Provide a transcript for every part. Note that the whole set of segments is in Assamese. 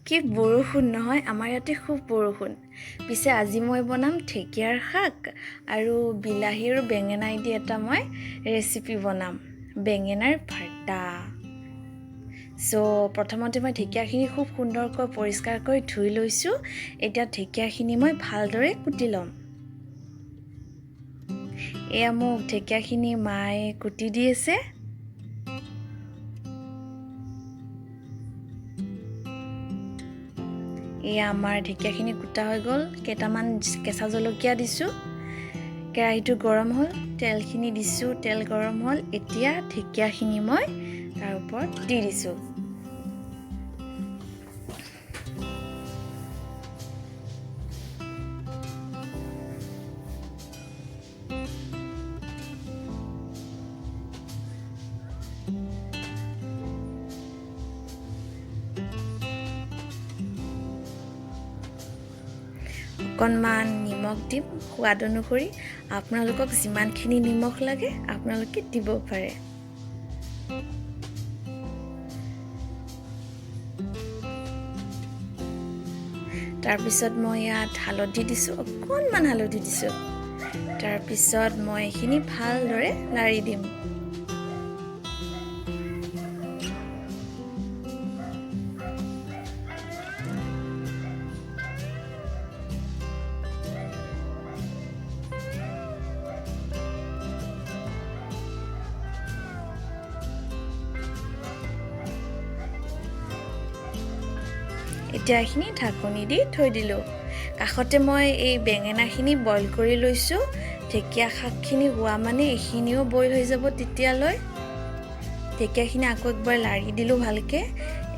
কি বৰষুণ নহয়, আমাৰ ইয়াতে খুব বৰষুণ। পিছে আজি মই বনাম ঢেকীয়াৰ শাক আৰু বিলাহী আৰু বেঙেনাই দি এটা মই ৰেচিপি বনাম, বেঙেনাৰ ভৰ্তা। প্ৰথমতে মই ঢেকীয়াখিনি খুব সুন্দৰকৈ পৰিষ্কাৰকৈ ধুই লৈছোঁ। এতিয়া ঢেকীয়াখিনি মই ভালদৰে কুটি ল'ম। এয়া মোক ঢেকীয়াখিনি মায়ে কুটি দি আছে। এয়া আমাৰ ঢেকীয়াখিনি কুটা হৈ গ'ল। কেইটামান কেঁচা জলকীয়া দিছোঁ। কেৰাহীটো গৰম হ'ল, তেলখিনি দিছোঁ, তেল গৰম হ'ল। এতিয়া ঢেকীয়াখিনি মই তাৰ ওপৰত দি দিছোঁ। অকণমান নিমখ দিম সোৱাদ অনুসৰি। আপোনালোকক যিমানখিনি নিমখ লাগে আপোনালোকে দিব পাৰে। তাৰপিছত মই ইয়াত হালধি দিছোঁ, অকণমান হালধি দিছোঁ। তাৰপিছত মই এইখিনি ভালদৰে লাৰি দিম। এতিয়া এইখিনি ঢাকনি দি থৈ দিলোঁ। কাষতে মই এই বেঙেনাখিনি বইল কৰি লৈছোঁ। ঢেকীয়া শাকখিনি হোৱা মানে এইখিনিও বইল হৈ যাব তেতিয়ালৈ। ঢেকীয়াখিনি আকৌ একবাৰ লাৰি দিলোঁ ভালকৈ।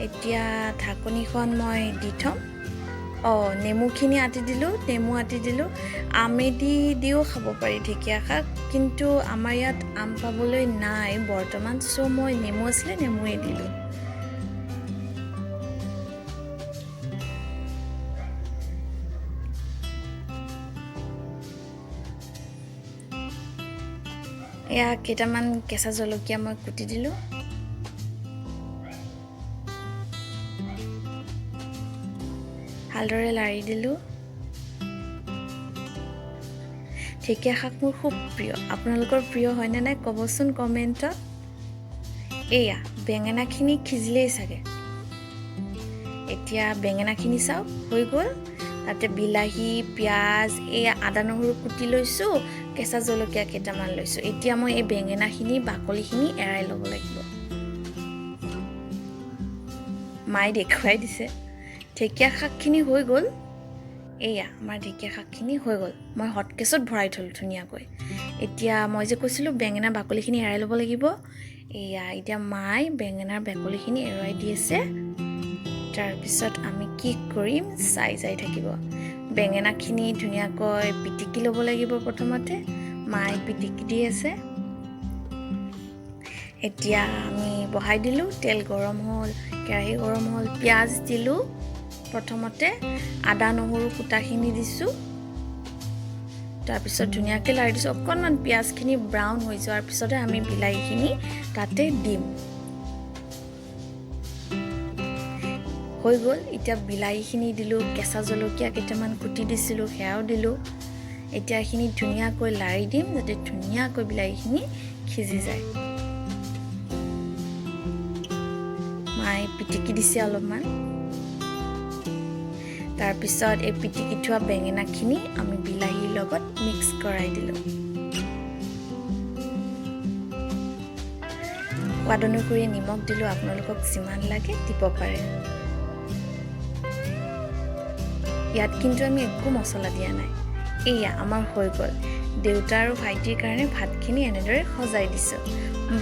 এতিয়া ঢাকনিখন মই দি থ'ম। নেমুখিনি আটি দিলোঁ, নেমু আটি দিলোঁ। আমেদি দিও খাব পাৰি ঢেকীয়া শাক, কিন্তু আমাৰ ইয়াত আম পাবলৈ নাই বৰ্তমান, মই নেমু আছিলে নেমুৱে দিলোঁ। এয়া কেইটামান কেঁচা জলকীয়া মই কুটি দিলোঁ। ভালদৰে লাৰি দিলোঁ। ঢেকীয়া শাক মোৰ খুব প্ৰিয়। আপোনালোকৰ প্ৰিয় হয়নে নাই ক'বচোন কমেণ্টত। এয়া বেঙেনাখিনি সিজিলেই চাগে। এতিয়া বেঙেনাখিনি চাওক হৈ গ'ল। তাতে বিলাহী, পিঁয়াজ, এয়া আদা নহৰু কুটি লৈছোঁ, কেঁচা জলকীয়া কেইটামান লৈছোঁ। এতিয়া মই এই বেঙেনাখিনি বাকলিখিনি এৰাই ল'ব লাগিব। মায়ে দেখুৱাই দিছে। ঢেকীয়া শাকখিনি হৈ গ'ল। এয়া আমাৰ ঢেকীয়া শাকখিনি হৈ গ'ল। মই হটকেছত ভৰাই থ'লোঁ ধুনীয়াকৈ। এতিয়া মই যে কৈছিলোঁ বেঙেনা বাকলিখিনি এৰাই ল'ব লাগিব। এতিয়া মায়ে বেঙেনাৰ বাকলিখিনি এৰুৱাই দি আছে। তাৰপিছত আমি কি কৰিম চাই থাকিব। বেঙেনাখিনি ধুনীয়াকৈ পিটিকি ল'ব লাগিব প্ৰথমতে। মায়ে পিটিকি দি আছে। এতিয়া আমি বহাই দিলোঁ। তেল গৰম হ'ল, কেৰাহী গৰম হ'ল, পিঁয়াজ দিলোঁ প্ৰথমতে, আদা নহৰু কুটাখিনি দিছোঁ। তাৰপিছত ধুনীয়াকৈ লাৰি দিছোঁ। অকণমান পিঁয়াজখিনি ব্ৰাউন হৈ যোৱাৰ পিছতে আমি বিলাহীখিনি তাতে দিম। হৈ গ'ল। এতিয়া বিলাহীখিনি দিলোঁ, কেঁচা জলকীয়া কেইটামান কুটি দিছিলোঁ সেয়াও দিলোঁ। এতিয়া এইখিনি ধুনীয়াকৈ লাৰি দিম যাতে ধুনীয়াকৈ বিলাহীখিনি সিজি যায়। মায়ে পিটিকি দিছে অলপমান। তাৰপিছত এই পিটিকি থোৱা বেঙেনাখিনি আমি বিলাহীৰ লগত মিক্স কৰাই দিলোঁ। সোৱাদ অনুসৰি নিমখ দিলোঁ, আপোনালোকক যিমান লাগে দিব পাৰে। ইয়াত কিন্তু আমি একো মছলা দিয়া নাই। এয়া আমাৰ হৈ গ'ল। দেউতা আৰু ভাইটিৰ কাৰণে ভাতখিনি এনেদৰে সজাই দিছোঁ।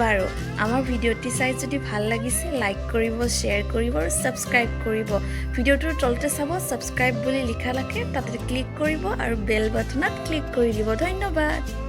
বাৰু, আমাৰ ভিডিঅ'টি চাই যদি ভাল লাগিছে লাইক কৰিব, শ্বেয়াৰ কৰিব আৰু ছাবস্ক্ৰাইব কৰিব। ভিডিঅ'টোৰ তলতে চাব ছাবস্ক্ৰাইব বুলি লিখা থাকে, তাতে ক্লিক কৰিব আৰু বেল বাটনত ক্লিক কৰি দিব। ধন্যবাদ।